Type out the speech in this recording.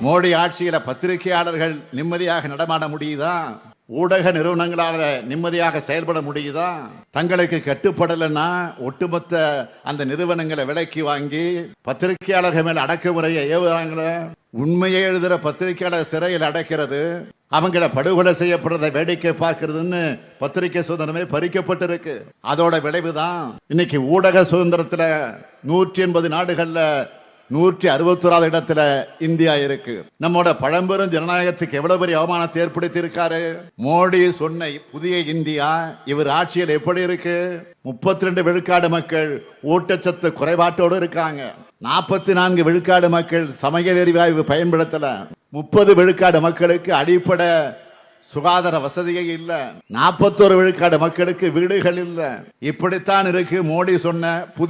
மோடி ஆட்சியில பத்திரிகையாளர்கள் நிம்மதியாக நடமாட முடியுதா? ஊடக நிறுவனங்களால நிம்மதியாக செயல்பட முடியுதா? தங்களுக்கு கட்டுப்படலைன்னா ஒட்டுமொத்த அந்த நிறுவனங்களை விலைக்கு வாங்கி பத்திரிகையாளர்கள் மேல் அடக்குமுறையை ஏவுறாங்களே. உண்மையை எழுதுற பத்திரிகையாளர் சிறையில் அடைக்கிறது, அவங்கள படுகொலை செய்யப்படுறதை வேடிக்கை பார்க்கிறதுன்னு பத்திரிகை சுதந்திரமே பறிக்கப்பட்டிருக்கு. அதோட விளைவுதான் இன்னைக்கு ஊடக சுதந்திரத்துல 180 நாடுகள்ல 161வது இடத்துல இந்தியா இருக்கு. நம்மோட பழம்பெரும் ஜனநாயகத்துக்கு எவ்வளவு பெரிய அவமானத்தை ஏற்படுத்தி இருக்காரு. மோடி சொன்ன புதிய இந்தியா இவர் ஆட்சியில் எப்படி இருக்கு? 32 விழுக்காடு மக்கள் ஊட்டச்சத்து குறைபாட்டோடு இருக்காங்க. 44 விழுக்காடு மக்கள் சமையல் எரிவாயு பயன்படுத்தல. 30 விழுக்காடு மக்களுக்கு அடிப்படை சுகாதார வசதியே இல்ல. 41 விழுக்காடு மக்களுக்கு வீடுகள் இல்ல. இப்படித்தான் இருக்கு மோடி சொன்ன புதிய